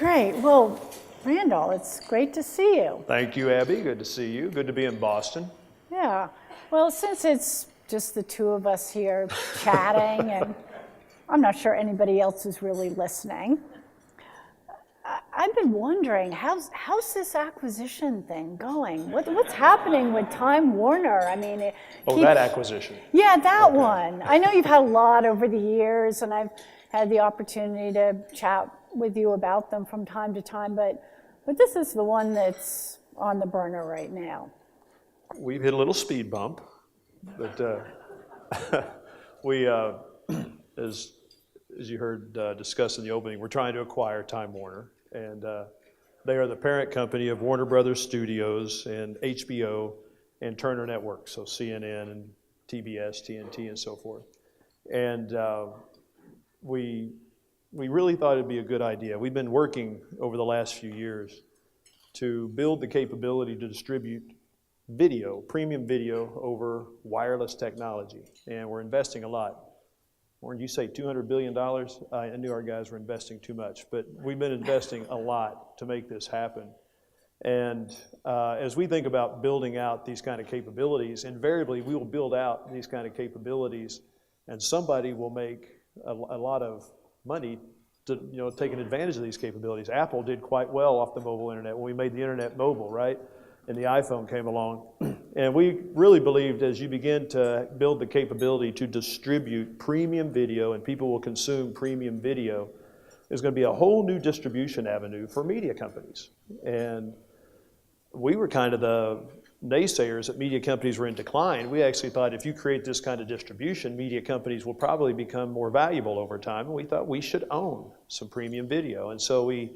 Great. Well, Randall, it's great to see you. Thank you, Abby. Good to see you. Good to be in Boston. Yeah. Well, since it's just the two of us here chatting, and I'm not sure anybody else is really listening, I've been wondering, how's this acquisition thing going? What's happening with Time Warner? I mean, that acquisition. Yeah, that one. I know you've had a lot over the years, and I've had the opportunity to chat with you about them from time to time, but this is the one that's on the burner right now. We've hit a little speed bump, but we, as you heard discussed in the opening, we're trying to acquire Time Warner, and they are the parent company of Warner Brothers Studios and HBO and Turner Networks, so CNN and TBS, TNT, and so forth. And we really thought it'd be a good idea. We've been working over the last few years to build the capability to distribute video, premium video, over wireless technology, and we're investing a lot. Warren, you say $200 billion? I knew our guys were investing too much, but we've been investing a lot to make this happen. And as we think about building out these kind of capabilities, invariably we will build out these kind of capabilities, and somebody will make a lot of money to, taking advantage of these capabilities. Apple did quite well off the mobile internet when we made the internet mobile, right? And the iPhone came along. And we really believed as you begin to build the capability to distribute premium video and people will consume premium video, there's going to be a whole new distribution avenue for media companies. And we were kind of the naysayers that media companies were in decline. We actually thought if you create this kind of distribution, media companies will probably become more valuable over time. And we thought we should own some premium video. And so we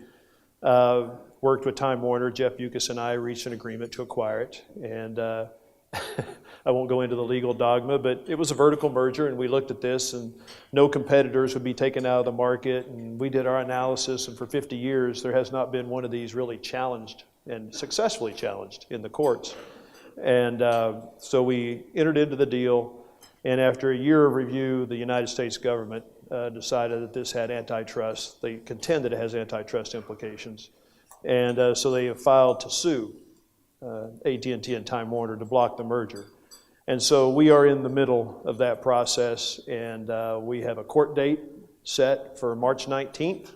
worked with Time Warner. Jeff Bewkes and I reached an agreement to acquire it. And I won't go into the legal dogma, but it was a vertical merger, and we looked at this, and no competitors would be taken out of the market. And we did our analysis, and for 50 years, there has not been one of these really challenged and successfully challenged in the courts. And so we entered into the deal, and after a year of review, the United States government decided that this had antitrust. They contend that it has antitrust implications. And so they have filed to sue AT&T and Time Warner to block the merger. And so we are in the middle of that process, and we have a court date set for March 19th.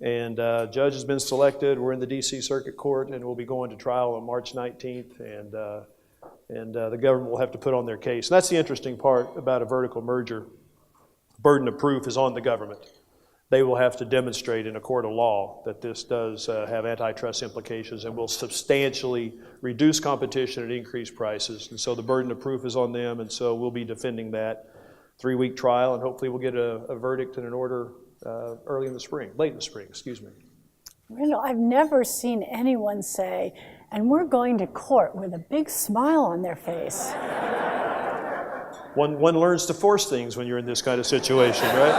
And judge has been selected. We're in the DC Circuit Court, and we'll be going to trial on March 19th, and the government will have to put on their case. And that's the interesting part about a vertical merger. Burden of proof is on the government. They will have to demonstrate in a court of law that this does have antitrust implications and will substantially reduce competition and increase prices. And so the burden of proof is on them, and so we'll be defending that 3-week trial, and hopefully we'll get a verdict and an order late in the spring, excuse me. Randall, I've never seen anyone say, and we're going to court with a big smile on their face. One learns to force things when you're in this kind of situation, right?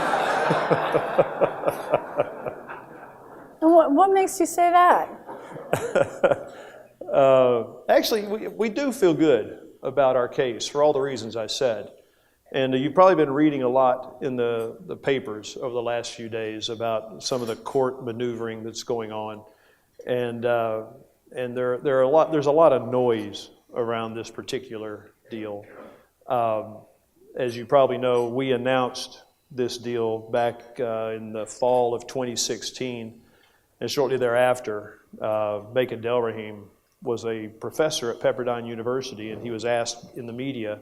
And what makes you say that? Actually, we do feel good about our case for all the reasons I said. And you've probably been reading a lot in the papers over the last few days about some of the court maneuvering that's going on. And there's a lot of noise around this particular deal. As you probably know, we announced this deal back in the fall of 2016, and shortly thereafter, Bacon Delrahim was a professor at Pepperdine University, and he was asked in the media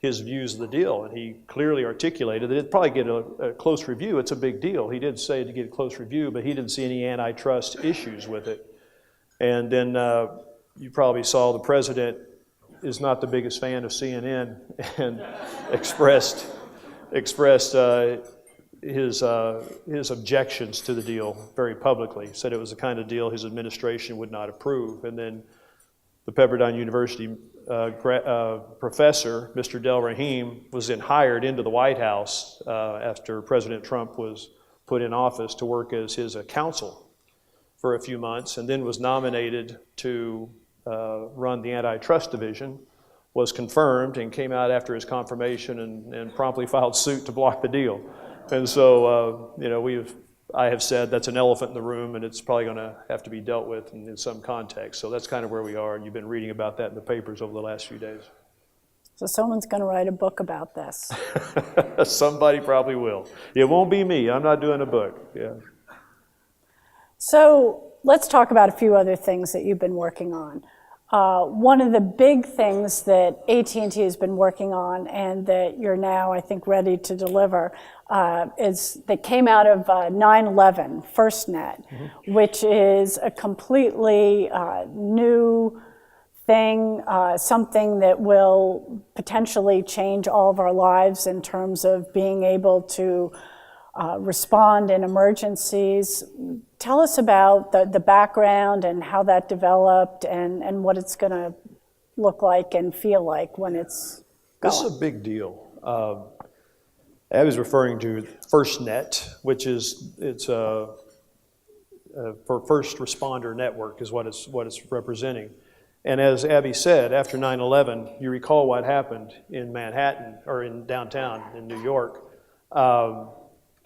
his views of the deal, and he clearly articulated that it'd probably get a close review. It's a big deal. He did say to get a close review, but he didn't see any antitrust issues with it. And then you probably saw the president is not the biggest fan of CNN and expressed his objections to the deal very publicly, said it was the kind of deal his administration would not approve. And then the Pepperdine University professor, Mr. Delrahim, was then hired into the White House after President Trump was put in office to work as his counsel for a few months, and then was nominated to run the antitrust division, was confirmed, and came out after his confirmation and promptly filed suit to block the deal. And so, we've I have said that's an elephant in the room, and it's probably going to have to be dealt with in some context. So that's kind of where we are, and you've been reading about that in the papers over the last few days. So someone's going to write a book about this. Somebody probably will. It won't be me. I'm not doing a book. Yeah. So let's talk about a few other things that you've been working on. One of the big things that AT&T has been working on and that you're now, I think, ready to deliver is that came out of 9/11, Firstnet, which is a completely new thing, something that will potentially change all of our lives in terms of being able to respond in emergencies. Tell us about the background and how that developed and what it's going to look like and feel like when it's going. This is a big deal. I was referring to Firstnet, which is for first responder network is what it's representing. And as Abby said, after 9/11, you recall what happened in Manhattan or in downtown in New York.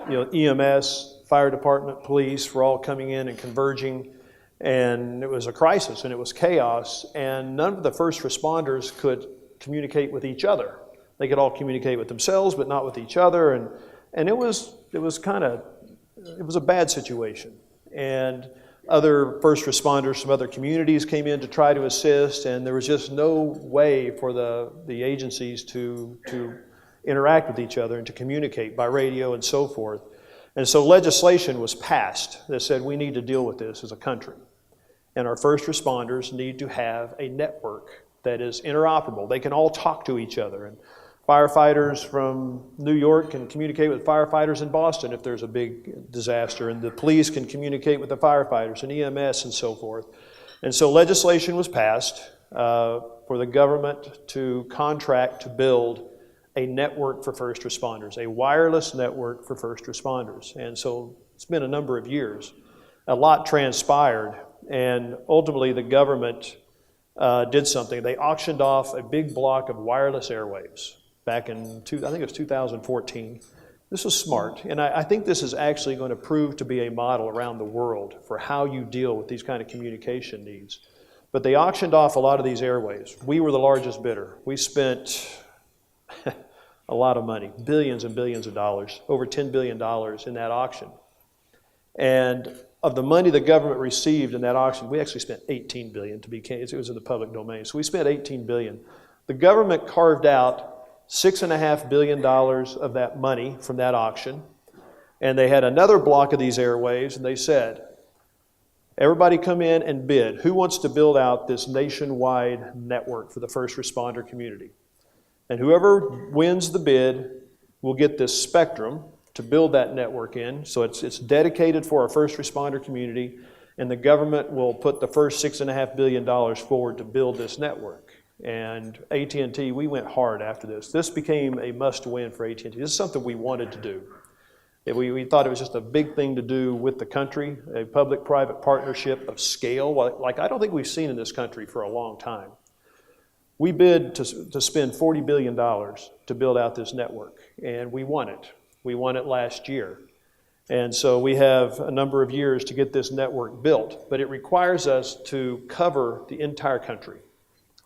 EMS, fire department, police were all coming in and converging, and it was a crisis and it was chaos, and none of the first responders could communicate with each other. They could all communicate with themselves, but not with each other, and it was a bad situation. And other first responders from other communities came in to try to assist, and there was just no way for the agencies to interact with each other and to communicate by radio and so forth. And so legislation was passed that said we need to deal with this as a country. And our first responders need to have a network that is interoperable. They can all talk to each other. And firefighters from New York can communicate with firefighters in Boston if there's a big disaster, and the police can communicate with the firefighters and EMS and so forth. And so legislation was passed for the government to contract to build a network for first responders, a wireless network for first responders. And so it's been a number of years. A lot transpired, and ultimately the government did something. They auctioned off a big block of wireless airwaves back in, I think it was 2014. This was smart, and I think this is actually going to prove to be a model around the world for how you deal with these kind of communication needs. But they auctioned off a lot of these airwaves. We were the largest bidder. We spent a lot of money, billions and billions of dollars, over $10 billion in that auction. And of the money the government received in that auction, we actually spent $18 billion to be, it was in the public domain. So we spent $18 billion. The government carved out $6.5 billion of that money from that auction. And they had another block of these airwaves, and they said, everybody come in and bid. Who wants to build out this nationwide network for the first responder community? And whoever wins the bid will get this spectrum to build that network in. So it's dedicated for our first responder community, and the government will put the first $6.5 billion forward to build this network. And AT&T, we went hard after this. This became a must-win for AT&T. This is something we wanted to do. We thought it was just a big thing to do with the country, a public-private partnership of scale, like I don't think we've seen in this country for a long time. We bid to spend $40 billion to build out this network, and we won it. We won it last year. And so we have a number of years to get this network built, but it requires us to cover the entire country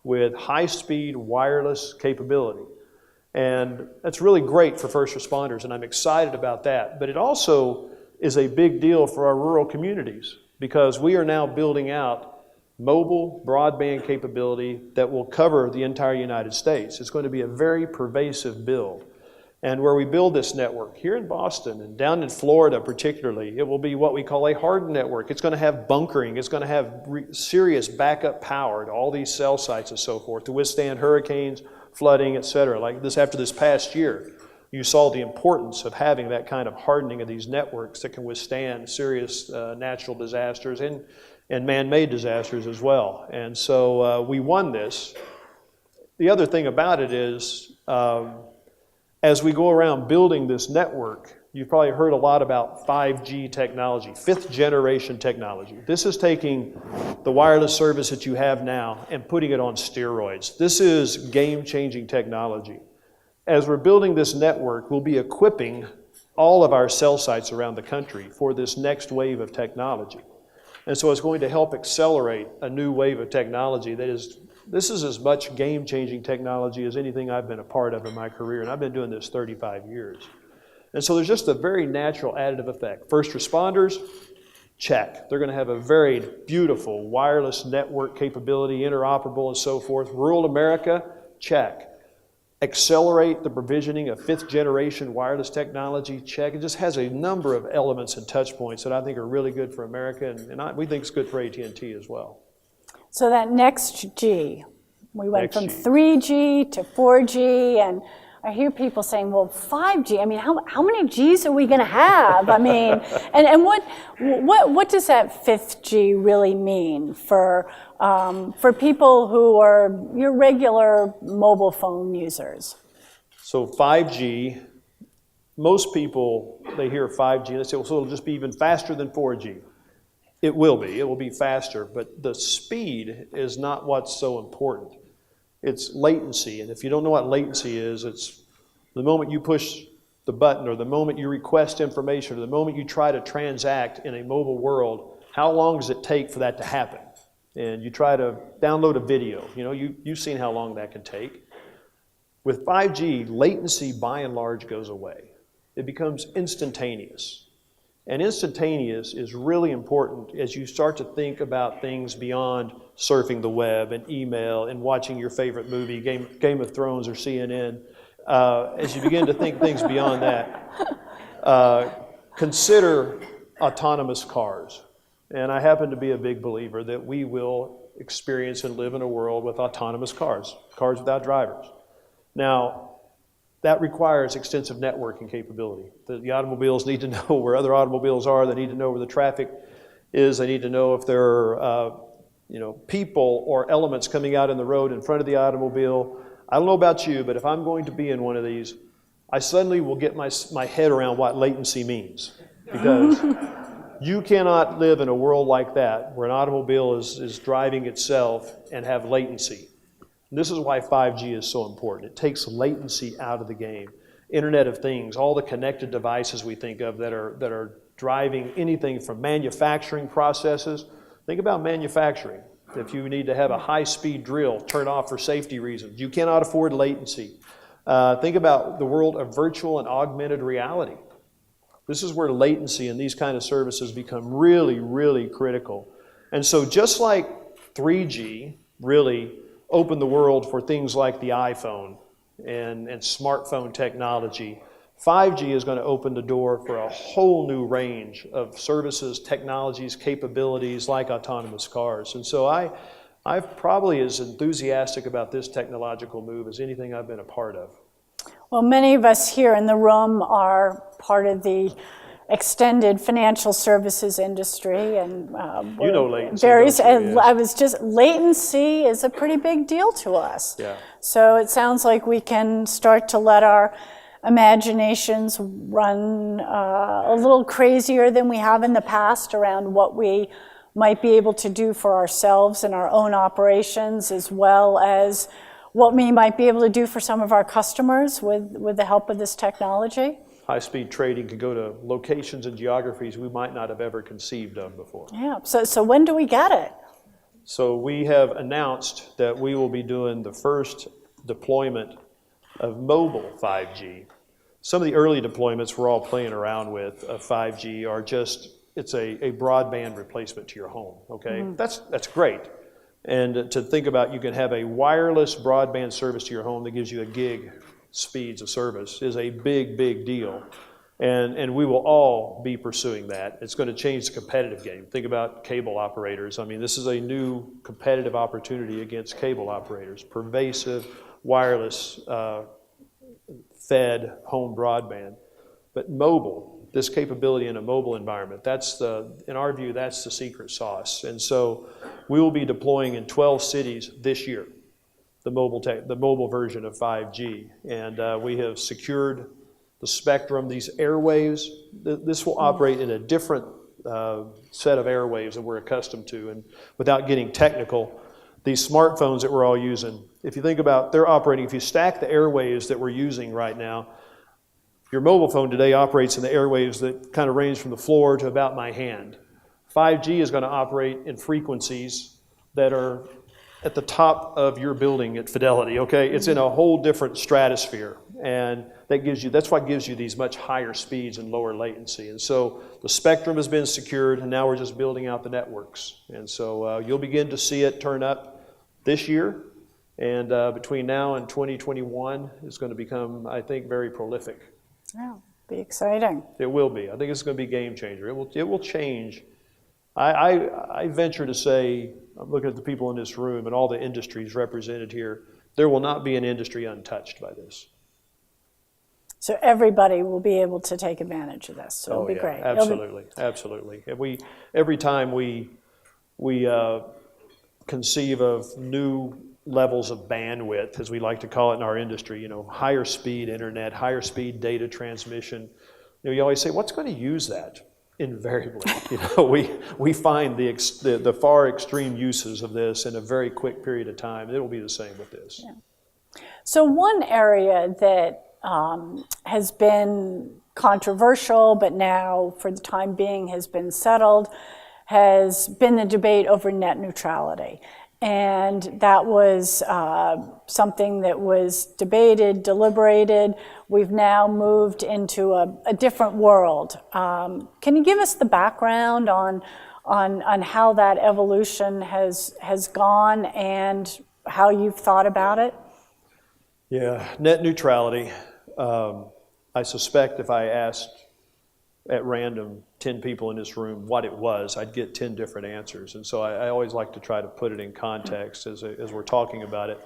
with high-speed wireless capability. And that's really great for first responders, and I'm excited about that. But it also is a big deal for our rural communities, because we are now building out mobile broadband capability that will cover the entire United States. It's going to be a very pervasive build. And where we build this network, here in Boston and down in Florida particularly, it will be what we call a hardened network. It's going to have bunkering. It's going to have serious backup power to all these cell sites and so forth to withstand hurricanes, flooding, et cetera. Like this, after this past year, you saw the importance of having that kind of hardening of these networks that can withstand serious natural disasters and man-made disasters as well. And so we won this. The other thing about it is, as we go around building this network, you've probably heard a lot about 5G technology, fifth generation technology. This is taking the wireless service that you have now and putting it on steroids. This is game-changing technology. As we're building this network, we'll be equipping all of our cell sites around the country for this next wave of technology. And so it's going to help accelerate a new wave of technology this is as much game-changing technology as anything I've been a part of in my career, and I've been doing this 35 years. And so there's just a very natural additive effect. First responders, check. They're going to have a very beautiful wireless network capability, interoperable and so forth. Rural America, check. Accelerate the provisioning of 5th generation wireless technology, check. It just has a number of elements and touch points that I think are really good for America, and we think it's good for AT&T as well. So that next G, we went from G. 3G to 4G, and I hear people saying, well, 5G, I mean, how many Gs are we going to have? I mean, and what does that 5th G really mean for people who are your regular mobile phone users? So 5G, most people, they hear 5G, they say, well, so it'll just be even faster than 4G. It will be faster, but the speed is not what's so important. It's latency, and if you don't know what latency is, it's the moment you push the button or the moment you request information or the moment you try to transact in a mobile world, how long does it take for that to happen? And you try to download a video, you've seen how long that can take. With 5G, latency by and large goes away. It becomes instantaneous. And instantaneous is really important as you start to think about things beyond surfing the web and email and watching your favorite movie, Game of Thrones or CNN. As you begin to think things beyond that, consider autonomous cars. And I happen to be a big believer that we will experience and live in a world with autonomous cars without drivers. Now, that requires extensive networking capability. The automobiles need to know where other automobiles are. They need to know where the traffic is. They need to know if there are people or elements coming out in the road in front of the automobile. I don't know about you, but if I'm going to be in one of these, I suddenly will get my head around what latency means. Because you cannot live in a world like that where an automobile is driving itself and have latency. And this is why 5G is so important. It takes latency out of the game. Internet of Things, all the connected devices we think of that are driving anything from manufacturing processes. Think about manufacturing. If you need to have a high-speed drill turn off for safety reasons, you cannot afford latency. Think about the world of virtual and augmented reality. This is where latency and these kind of services become really, really critical. And so just like 3G really opened the world for things like the iPhone and smartphone technology, 5G is going to open the door for a whole new range of services, technologies, capabilities like autonomous cars. And so I'm probably as enthusiastic about this technological move as anything I've been a part of. Well, many of us here in the room are part of the extended financial services industry, and latency. Latency is a pretty big deal to us. Yeah. So it sounds like we can start to let our imaginations run a little crazier than we have in the past around what we might be able to do for ourselves and our own operations, as well as what we might be able to do for some of our customers with the help of this technology. High-speed trading can go to locations and geographies we might not have ever conceived of before. Yeah, so when do we get it? So we have announced that we will be doing the first deployment of mobile 5G. Some of the early deployments we're all playing around with of 5G are just, it's a broadband replacement to your home, okay? Mm-hmm. That's great. And to think about, you can have a wireless broadband service to your home that gives you a gig speeds of service is a big, big deal. And we will all be pursuing that. It's going to change the competitive game. Think about cable operators. I mean, this is a new competitive opportunity against cable operators. Pervasive, wireless, fed home broadband. But mobile, this capability in a mobile environment, in our view, that's the secret sauce. And so we will be deploying in 12 cities this year the mobile version of 5G. And we have secured the spectrum, these airwaves. This will operate in a different set of airwaves than we're accustomed to. And without getting technical, these smartphones that we're all using, if you think about, they're operating, if you stack the airwaves that we're using right now, Your mobile phone today operates in the airwaves that kind of range from the floor to about my hand. 5G is going to operate in frequencies that are at the top of your building at fidelity, okay? It's in a whole different stratosphere, and that's what gives you these much higher speeds and lower latency. And so the spectrum has been secured, and now we're just building out the networks. And so you'll begin to see it turn up this year, and between now and 2021, it's going to become, I think, very prolific. Yeah, be exciting. It will be. I think it's going to be a game changer. It will change. I venture to say, I'm looking at the people in this room and all the industries represented here, there will not be an industry untouched by this. So everybody will be able to take advantage of this. So it'll be great. Absolutely, absolutely. And every time we conceive of new levels of bandwidth, as we like to call it in our industry, higher speed internet, higher speed data transmission, you always say, what's going to use that? Invariably, we find the far extreme uses of this in a very quick period of time. It'll be the same with this. Yeah. So one area that has been controversial, but now for the time being has been settled, has been the debate over net neutrality. And that was something that was debated, deliberated. We've now moved into a different world. Can you give us the background on how that evolution has gone and how you've thought about it? Yeah, net neutrality. I suspect if I asked at random 10 people in this room what it was, I'd get 10 different answers. And so I always like to try to put it in context as we're talking about it.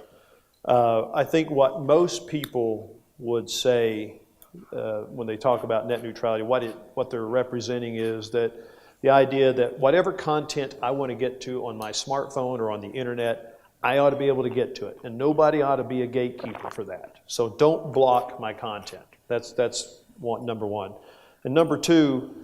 I think what most people would say when they talk about net neutrality, what they're representing is that the idea that whatever content I want to get to on my smartphone or on the internet, I ought to be able to get to it. And nobody ought to be a gatekeeper for that. So don't block my content. That's number one. And number two,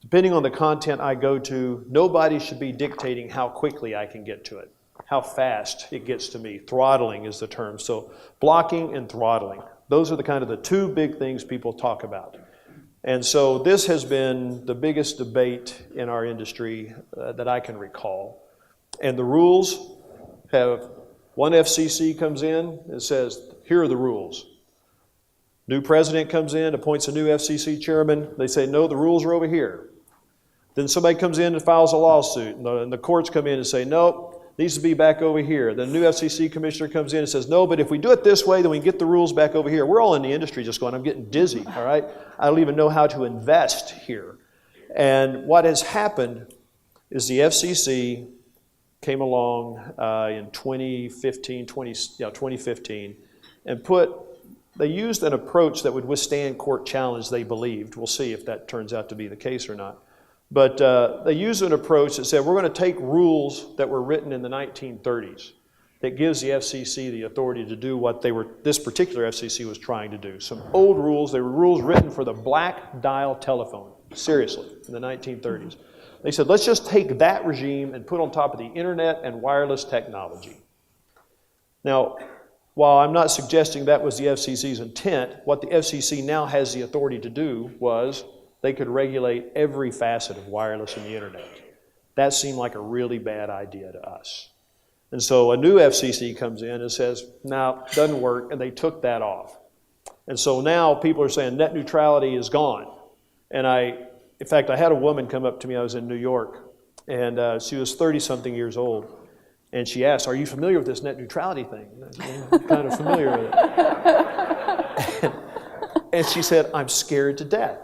depending on the content I go to, nobody should be dictating how quickly I can get to it, how fast it gets to me. Throttling is the term. So blocking and throttling. Those are the two big things people talk about. And so this has been the biggest debate in our industry that I can recall. And the rules have, one FCC comes in and says, here are the rules. New president comes in, appoints a new FCC chairman. They say, no, the rules are over here. Then somebody comes in and files a lawsuit, and the courts come in and say, no, needs to be back over here. The new FCC commissioner comes in and says, no, but if we do it this way, then we can get the rules back over here. We're all in the industry just going, I'm getting dizzy, all right? I don't even know how to invest here. And what has happened is the FCC came along in 2015, and they used an approach that would withstand court challenge, they believed. We'll see if that turns out to be the case or not. But they used an approach that said, we're going to take rules that were written in the 1930s that gives the FCC the authority to do what this particular FCC was trying to do. Some old rules, they were rules written for the black dial telephone, seriously, in the 1930s. They said, let's just take that regime and put on top of the internet and wireless technology. Now, while I'm not suggesting that was the FCC's intent, what the FCC now has the authority to do was they could regulate every facet of wireless and the internet. That seemed like a really bad idea to us. And so a new FCC comes in and says, no, doesn't work, and they took that off. And so now people are saying net neutrality is gone. And in fact, I had a woman come up to me, I was in New York, and she was 30-something years old. And she asked, are you familiar with this net neutrality thing? I'm kind of familiar with it. And she said, I'm scared to death.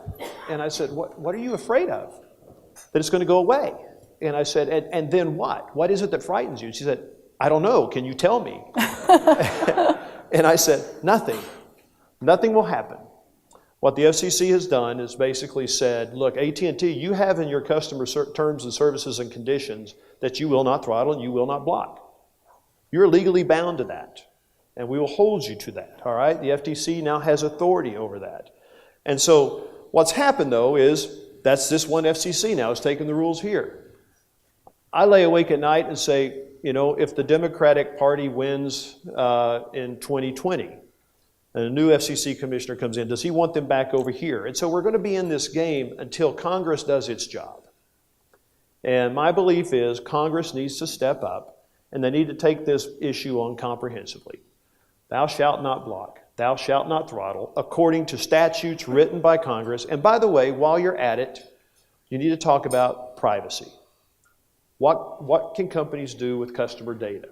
And I said, what are you afraid of? That it's going to go away. And I said, and then what? What is it that frightens you? And she said, I don't know. Can you tell me? And I said, nothing. Nothing will happen. What the FCC has done is basically said, look, AT&T, you have in your customer terms and services and conditions that you will not throttle and you will not block. You're legally bound to that, and we will hold you to that, all right? The FTC now has authority over that. And so what's happened, though, is that's this one FCC now is taking the rules here. I lay awake at night and say, if the Democratic Party wins in 2020, and a new FCC commissioner comes in, does he want them back over here? And so we're going to be in this game until Congress does its job. And my belief is Congress needs to step up, and they need to take this issue on comprehensively. Thou shalt not block, thou shalt not throttle, according to statutes written by Congress. And by the way, while you're at it, you need to talk about privacy. What can companies do with customer data?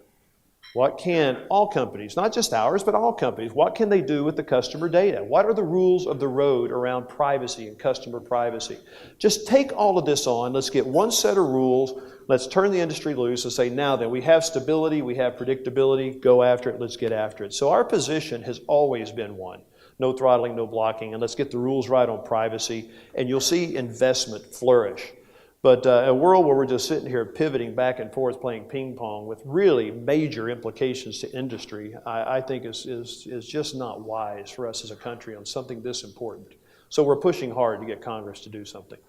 What can all companies, not just ours, but all companies, what can they do with the customer data? What are the rules of the road around privacy and customer privacy? Just take all of this on. Let's get one set of rules. Let's turn the industry loose and say, now then, we have stability, we have predictability, go after it, let's get after it. So our position has always been one. No throttling, no blocking, and let's get the rules right on privacy, and you'll see investment flourish. But a world where we're just sitting here pivoting back and forth playing ping pong with really major implications to industry, I think is just not wise for us as a country on something this important. So we're pushing hard to get Congress to do something.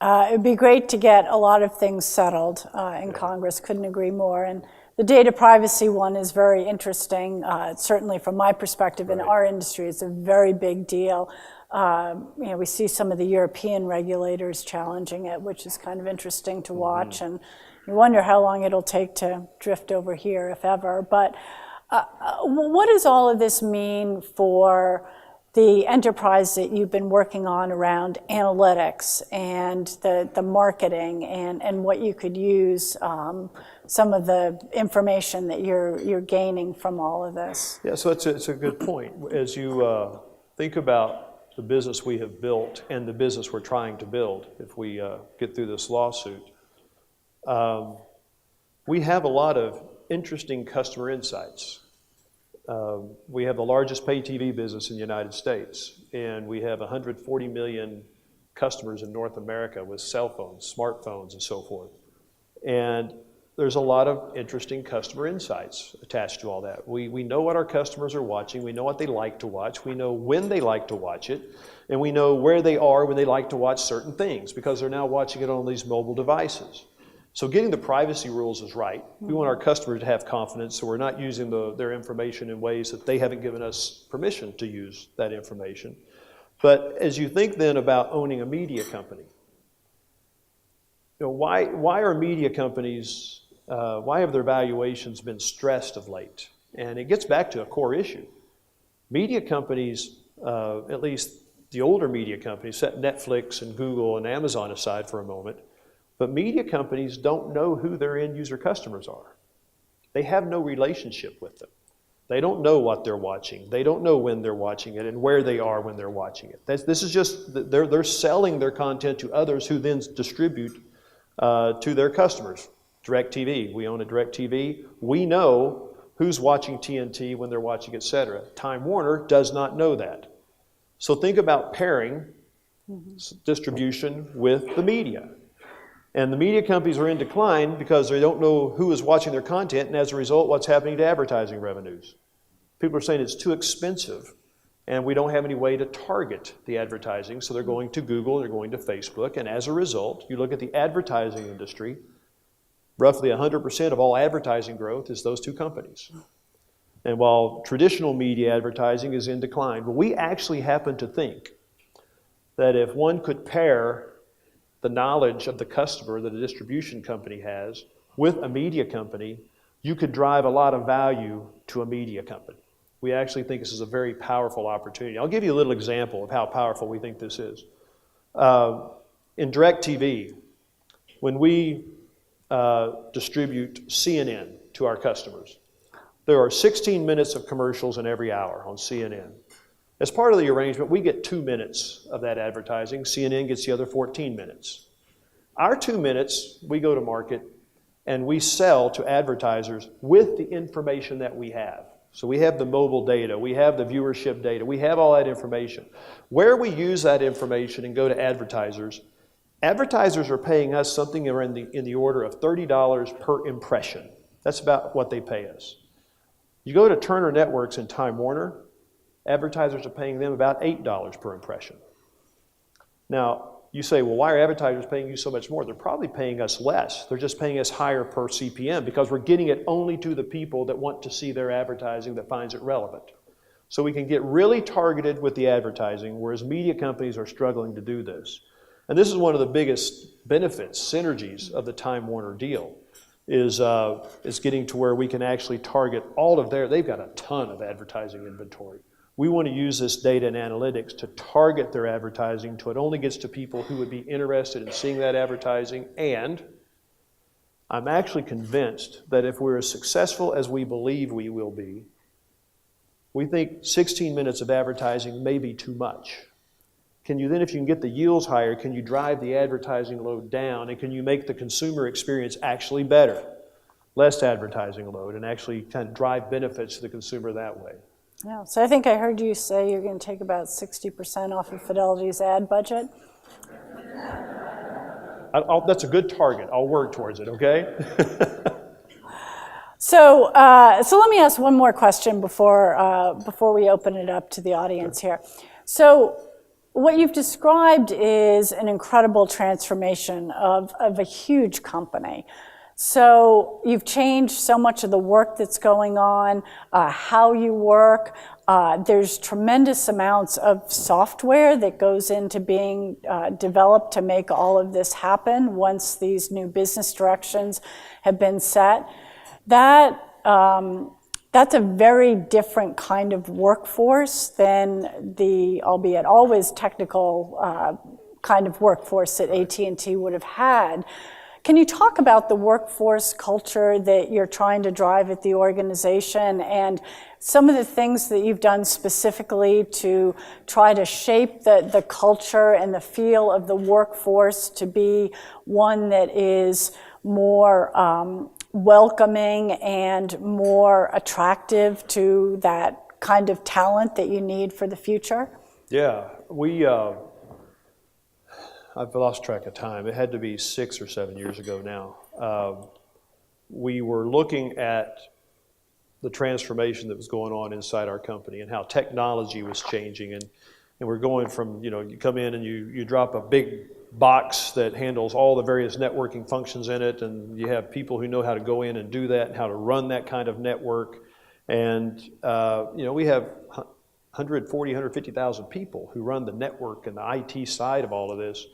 It'd be great to get a lot of things settled in Congress. Couldn't agree more. And the data privacy one is very interesting. Certainly from my perspective in our industry, it's a very big deal. We see some of the European regulators challenging it, which is kind of interesting to watch. And you wonder how long it'll take to drift over here, if ever. But what does all of this mean for the enterprise that you've been working on around analytics and the marketing and what you could use, some of the information that you're gaining from all of this? Yeah, so it's a good point. As you think about the business we have built and the business we're trying to build, if we get through this lawsuit, we have a lot of interesting customer insights. We have the largest pay TV business in the United States, and we have 140 million customers in North America with cell phones, smartphones, and so forth. And there's a lot of interesting customer insights attached to all that. We know what our customers are watching, we know what they like to watch, we know when they like to watch it, and we know where they are when they like to watch certain things, because they're now watching it on these mobile devices. So getting the privacy rules is right. We want our customers to have confidence, so we're not using their information in ways that they haven't given us permission to use that information. But as you think then about owning a media company, why are media companies, why have their valuations been stressed of late? And it gets back to a core issue. Media companies, at least the older media companies, set Netflix and Google and Amazon aside for a moment, but media companies don't know who their end user customers are. They have no relationship with them. They don't know what they're watching. They don't know when they're watching it and where they are when they're watching it. This is just, they're selling their content to others who then distribute to their customers. DirecTV, we own a DirecTV. We know who's watching TNT when they're watching, et cetera. Time Warner does not know that. So think about pairing distribution with the media. And the media companies are in decline because they don't know who is watching their content, and as a result, what's happening to advertising revenues? People are saying it's too expensive, and we don't have any way to target the advertising, so they're going to Google, they're going to Facebook, and as a result, you look at the advertising industry, roughly 100% of all advertising growth is those two companies. And while traditional media advertising is in decline, but we actually happen to think that if one could pair the knowledge of the customer that a distribution company has with a media company, you could drive a lot of value to a media company. We actually think this is a very powerful opportunity. I'll give you a little example of how powerful we think this is. In DirecTV, when we distribute CNN to our customers, there are 16 minutes of commercials in every hour on CNN. As part of the arrangement, we get 2 minutes of that advertising. CNN gets the other 14 minutes. Our 2 minutes, we go to market and we sell to advertisers with the information that we have. So we have the mobile data, we have the viewership data, we have all that information. Where we use that information and go to advertisers, advertisers are paying us something in the order of $30 per impression. That's about what they pay us. You go to Turner Networks and Time Warner, advertisers are paying them about $8 per impression. Now, you say, well, why are advertisers paying you so much more? They're probably paying us less. They're just paying us higher per CPM because we're getting it only to the people that want to see their advertising that finds it relevant. So we can get really targeted with the advertising, whereas media companies are struggling to do this. And this is one of the biggest benefits, synergies of the Time Warner deal, is getting to where we can actually target all of they've got a ton of advertising inventory. We want to use this data and analytics to target their advertising so it only gets to people who would be interested in seeing that advertising. And I'm actually convinced that if we're as successful as we believe we will be, we think 16 minutes of advertising may be too much. Can you then, if you can get the yields higher, can you drive the advertising load down, and can you make the consumer experience actually better? Less advertising load, and actually kind of drive benefits to the consumer that way. Yeah, so I think I heard you say you're going to take about 60% off of Fidelity's ad budget. That's a good target. I'll work towards it, okay? So let me ask one more question before we open it up to the audience here. So what you've described is an incredible transformation of a huge company. So you've changed so much of the work that's going on, how you work. There's tremendous amounts of software that goes into being developed to make all of this happen once these new business directions have been set. That's a very different kind of workforce than the, albeit always technical, kind of workforce that AT&T would have had. Can you talk about the workforce culture that you're trying to drive at the organization and some of the things that you've done specifically to try to shape the culture and the feel of the workforce to be one that is more welcoming and more attractive to that kind of talent that you need for the future? Yeah, I've lost track of time. It had to be 6 or 7 years ago now. We were looking at the transformation that was going on inside our company and how technology was changing. And we're going from, you come in and you drop a big box that handles all the various networking functions in it, and you have people who know how to go in and do that and how to run that kind of network. And, we have 140, 150,000 people who run the network and the IT side of all of this.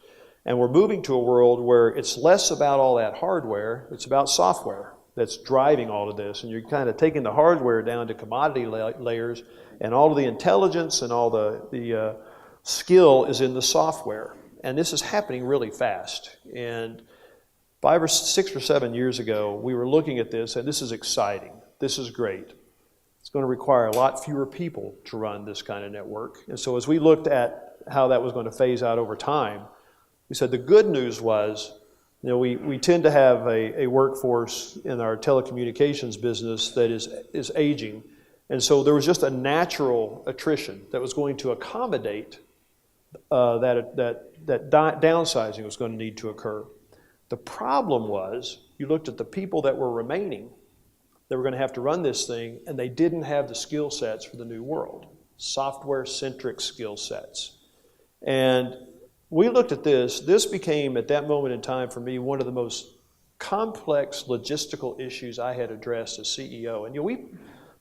And we're moving to a world where it's less about all that hardware, it's about software that's driving all of this. And you're kind of taking the hardware down to commodity layers, and all of the intelligence and all the skill is in the software. And this is happening really fast. And 5 or 6 or 7 years ago, we were looking at this, and this is exciting. This is great. It's going to require a lot fewer people to run this kind of network. And so as we looked at how that was going to phase out over time, we said the good news was, we tend to have a workforce in our telecommunications business that is aging. And so there was just a natural attrition that was going to accommodate that downsizing was going to need to occur. The problem was, you looked at the people that were remaining that were going to have to run this thing, and they didn't have the skill sets for the new world, software-centric skill sets. And we looked at this. This became, at that moment in time for me, one of the most complex logistical issues I had addressed as CEO. And we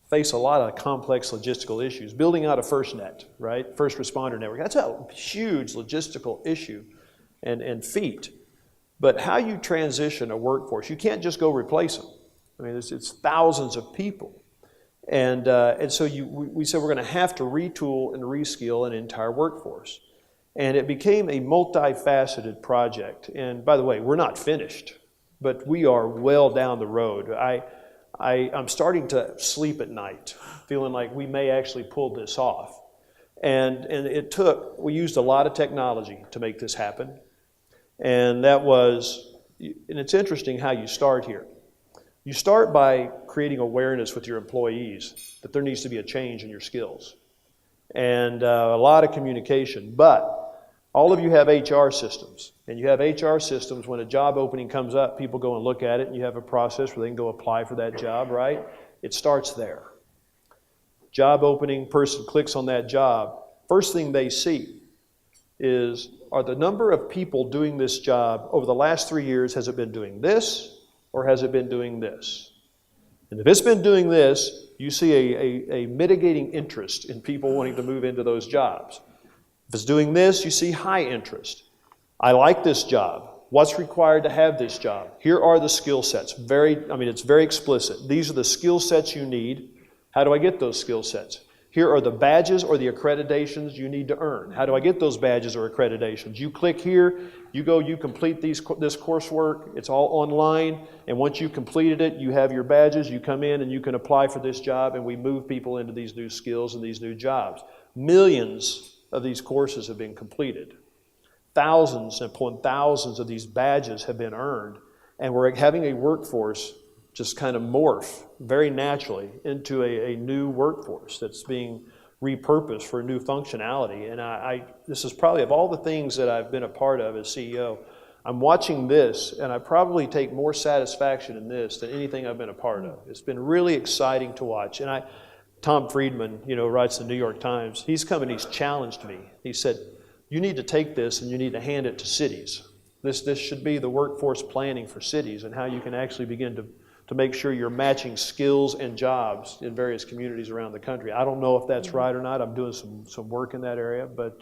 face a lot of complex logistical issues. Building out a Firstnet, right? First responder network. That's a huge logistical issue and feat. But how you transition a workforce, you can't just go replace them. I mean, it's thousands of people. And so we said we're going to have to retool and reskill an entire workforce. And it became a multifaceted project. And by the way, we're not finished, but we are well down the road. I'm starting to sleep at night, feeling like we may actually pull this off. And we used a lot of technology to make this happen. And it's interesting how you start here. You start by creating awareness with your employees that there needs to be a change in your skills. And a lot of communication, but all of you have HR systems, and you have HR systems. When a job opening comes up, people go and look at it, and you have a process where they can go apply for that job, right? It starts there. Job opening, person clicks on that job. First thing they see are the number of people doing this job over the last 3 years, has it been doing this or has it been doing this? And if it's been doing this, you see a mitigating interest in people wanting to move into those jobs. If it's doing this, you see high interest. I like this job. What's required to have this job? Here are the skill sets. It's very explicit. These are the skill sets you need. How do I get those skill sets? Here are the badges or the accreditations you need to earn. How do I get those badges or accreditations? You click here, you go, you complete this coursework. It's all online, and once you've completed it, you have your badges. You come in and you can apply for this job, and we move people into these new skills and these new jobs. Millions of these courses have been completed. Thousands upon thousands of these badges have been earned, and we're having a workforce just kind of morph very naturally into a new workforce that's being repurposed for new functionality. And this is probably, of all the things that I've been a part of as CEO, I'm watching this, and I probably take more satisfaction in this than anything I've been a part of. It's been really exciting to watch. And Tom Friedman, writes the New York Times. He's come and he's challenged me. He said, you need to take this and you need to hand it to cities. This should be the workforce planning for cities and how you can actually begin to make sure you're matching skills and jobs in various communities around the country. I don't know if that's right or not. I'm doing some work in that area, but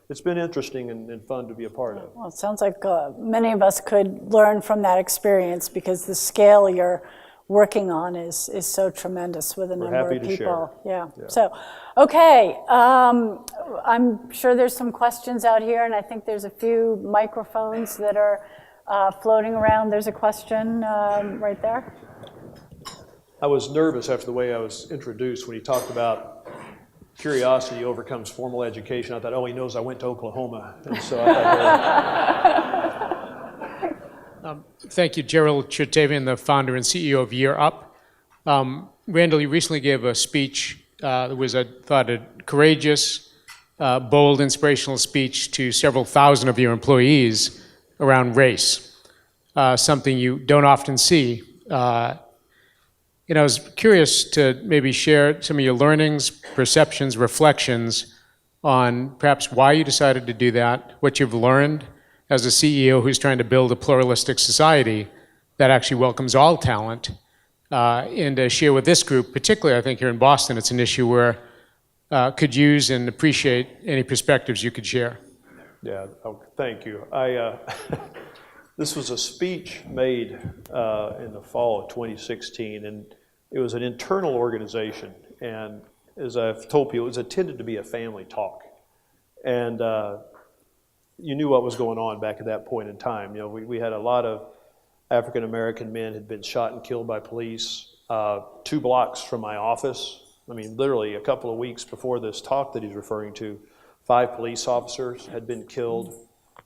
it's been interesting and fun to be a part of. Well, it sounds like many of us could learn from that experience because the scale you're working on is so tremendous with a number of people. Yeah. So, okay. I'm sure there's some questions out here, and I think there's a few microphones that are floating around. There's a question right there. I was nervous after the way I was introduced when he talked about curiosity overcomes formal education. I thought, oh, he knows I went to Oklahoma. And so I thought, Thank you, Gerald Chertavian, the founder and CEO of Year Up. Randall, you recently gave a speech that was, I thought, a courageous, bold, inspirational speech to several thousand of your employees around race, something you don't often see. I was curious to maybe share some of your learnings, perceptions, reflections on perhaps why you decided to do that, what you've learned as a CEO who's trying to build a pluralistic society that actually welcomes all talent, and to share with this group, particularly I think here in Boston, it's an issue where could use and appreciate any perspectives you could share. Yeah, thank you. This was a speech made in the fall of 2016, and it was an internal organization. And as I've told people, it was intended to be a family talk. And you knew what was going on back at that point in time. We had a lot of African American men had been shot and killed by police 2 blocks from my office. I mean, literally a couple of weeks before this talk that he's referring to, 5 police officers had been killed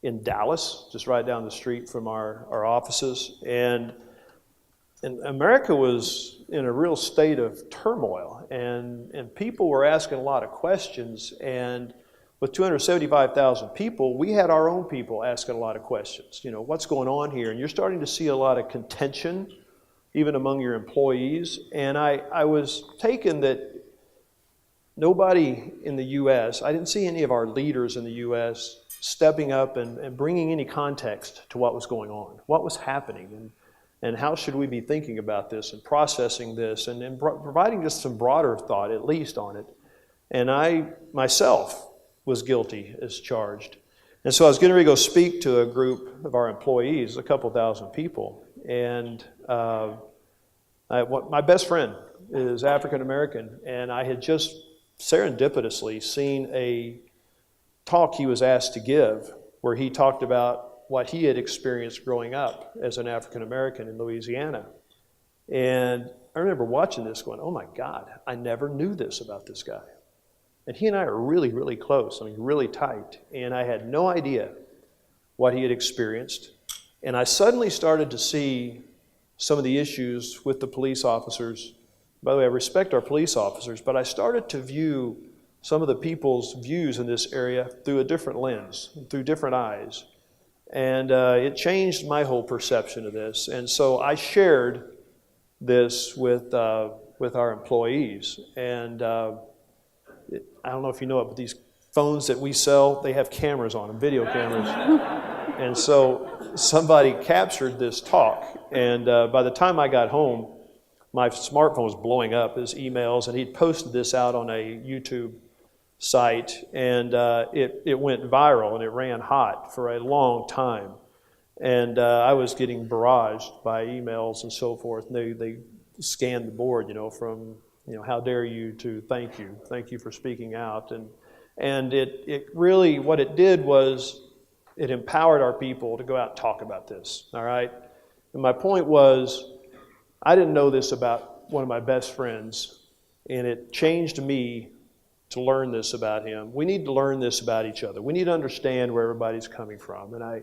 in Dallas, just right down the street from our offices. And America was in a real state of turmoil, and people were asking a lot of questions. And with 275,000 people, we had our own people asking a lot of questions. What's going on here? And you're starting to see a lot of contention, even among your employees. And I was taken that nobody in the U.S., I didn't see any of our leaders in the U.S. stepping up and bringing any context to what was going on, what was happening, and how should we be thinking about this and processing this and providing just some broader thought, at least, on it. And I, myself, was guilty as charged. And so I was getting ready to go speak to a group of our employees, a couple thousand people, and my best friend is African American, and I had just serendipitously seen a talk he was asked to give where he talked about what he had experienced growing up as an African American in Louisiana. And I remember watching this going, oh my God, I never knew this about this guy. And he and I are really, really close, really tight. And I had no idea what he had experienced. And I suddenly started to see some of the issues with the police officers. By the way, I respect our police officers, but I started to view some of the people's views in this area through a different lens, through different eyes. And it changed my whole perception of this. And so I shared this with our employees. And I don't know if you know it, but these phones that we sell, they have cameras on them, video cameras. And so somebody captured this talk. And by the time I got home, my smartphone was blowing up, his emails, and he'd posted this out on a YouTube site, and it went viral, and it ran hot for a long time. And I was getting barraged by emails and so forth, and they scanned the board, from, how dare you, to thank you for speaking out. And it really, what it did was it empowered our people to go out and talk about this, all right? And my point was, I didn't know this about one of my best friends, and it changed me to learn this about him. We need to learn this about each other. We need to understand where everybody's coming from. And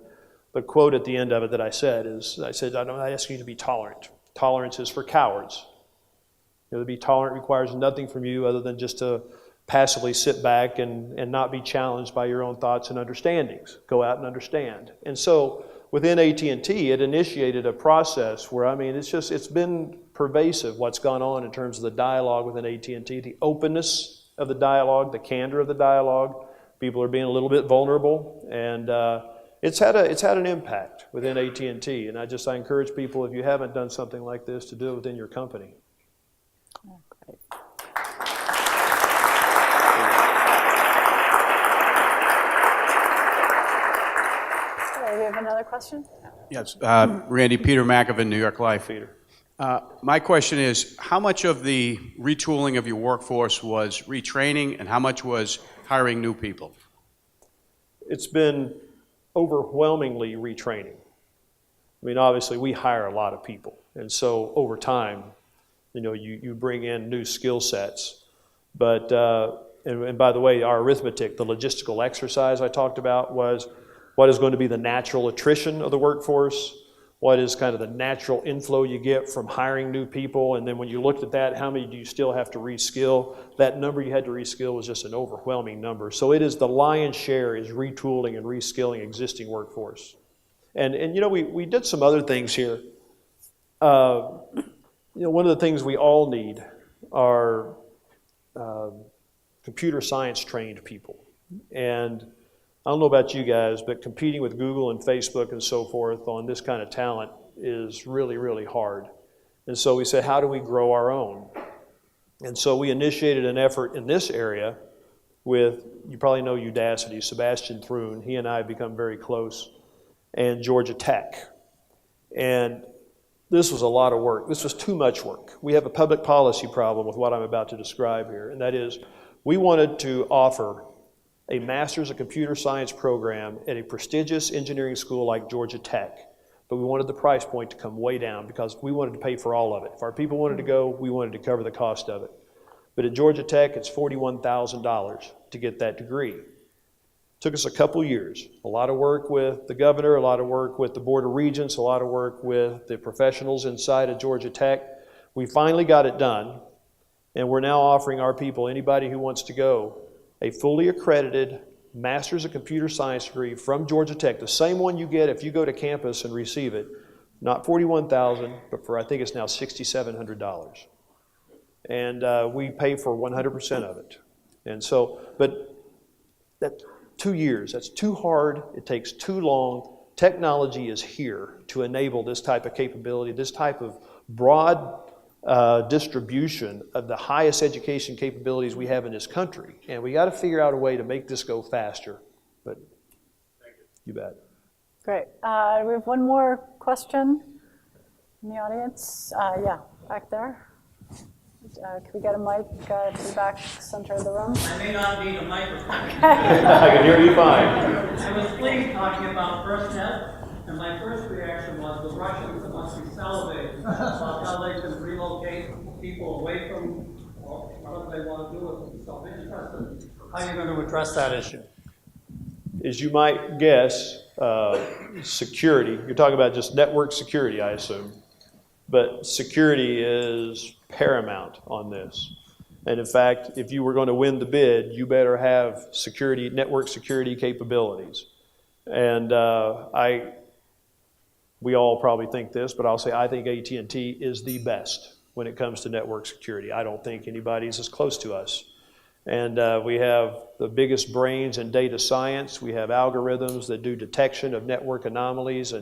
the quote at the end of it that I said is, I said, I'm not asking you to be tolerant. Tolerance is for cowards. To be tolerant requires nothing from you other than just to passively sit back and not be challenged by your own thoughts and understandings. Go out and understand. And so within AT&T, it initiated a process where, it's been pervasive what's gone on in terms of the dialogue within AT&T, the openness of the dialogue, the candor of the dialogue. People are being a little bit vulnerable, and it's had an impact within AT&T. And I encourage people, if you haven't done something like this, to do it within your company. Oh, great. Do we have another question? Yes, Randy, Peter McAvin, New York Life. Peter. My question is, how much of the retooling of your workforce was retraining, and how much was hiring new people? It's been overwhelmingly retraining. Obviously, we hire a lot of people, and so over time, you bring in new skill sets. But, and by the way, our arithmetic, the logistical exercise I talked about was what is going to be the natural attrition of the workforce, what is kind of the natural inflow you get from hiring new people, and then when you looked at that, how many do you still have to reskill? That number you had to reskill was just an overwhelming number. So it is the lion's share is retooling and reskilling existing workforce. And we did some other things here. One of the things we all need are computer science trained people. And I don't know about you guys, but competing with Google and Facebook and so forth on this kind of talent is really, really hard. And so we said, how do we grow our own? And so we initiated an effort in this area with, you probably know Udacity, Sebastian Thrun. He and I have become very close, and Georgia Tech. And this was a lot of work. This was too much work. We have a public policy problem with what I'm about to describe here, and that is we wanted to offer a Master's of Computer Science program at a prestigious engineering school like Georgia Tech, but we wanted the price point to come way down because we wanted to pay for all of it. If our people wanted to go, we wanted to cover the cost of it. But at Georgia Tech, it's $41,000 to get that degree. Took us a couple years, a lot of work with the governor, a lot of work with the Board of Regents, a lot of work with the professionals inside of Georgia Tech. We finally got it done, and we're now offering our people, anybody who wants to go, a fully accredited Master's of Computer Science degree from Georgia Tech, the same one you get if you go to campus and receive it, not $41,000, but for I think it's now $6,700. And we pay for 100% of it. And so, but that's 2 years, that's too hard, it takes too long. Technology is here to enable this type of capability, this type of broad distribution of the highest education capabilities we have in this country. And we got to figure out a way to make this go faster. But you bet. Great. We have one more question in the audience. Yeah, back there. Can we get a mic to the back center of the room? I may not need a microphone. I can hear you fine. I was pleased talking about Firstnet, and my first reaction was the Russians must be salivating about how they can relocate people away from whatever they want to do with them. So I'm interested how you're going to address that issue. As you might guess, security, you're talking about just network security, I assume, but security is paramount on this. And in fact, if you were going to win the bid, you better have security, network security capabilities. And we all probably think this, but I'll say I think AT&T is the best when it comes to network security. I don't think anybody's as close to us. And we have the biggest brains in data science. We have algorithms that do detection of network anomalies.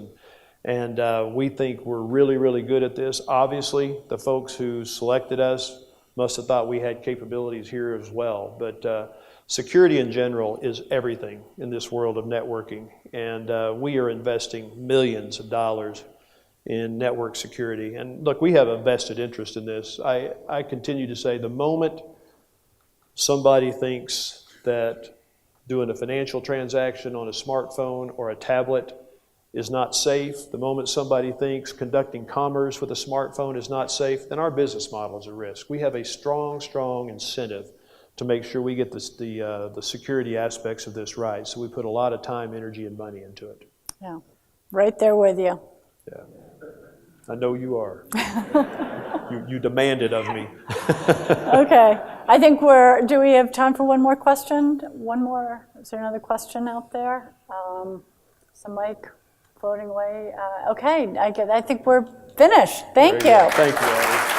And we think we're really, really good at this. Obviously, the folks who selected us must have thought we had capabilities here as well. But security in general is everything in this world of networking. And we are investing millions of dollars in network security. And look, we have a vested interest in this. I continue to say the moment somebody thinks that doing a financial transaction on a smartphone or a tablet is not safe, the moment somebody thinks conducting commerce with a smartphone is not safe, then our business model is at risk. We have a strong, strong incentive to make sure we get the security aspects of this right. So we put a lot of time, energy, and money into it. Yeah, right there with you. Yeah. I know you are. You demand it of me. Okay, I think do we have time for one more question? One more, is there another question out there? Some mic floating away. Okay, I think we're finished. Thank you. Thank you, Abby.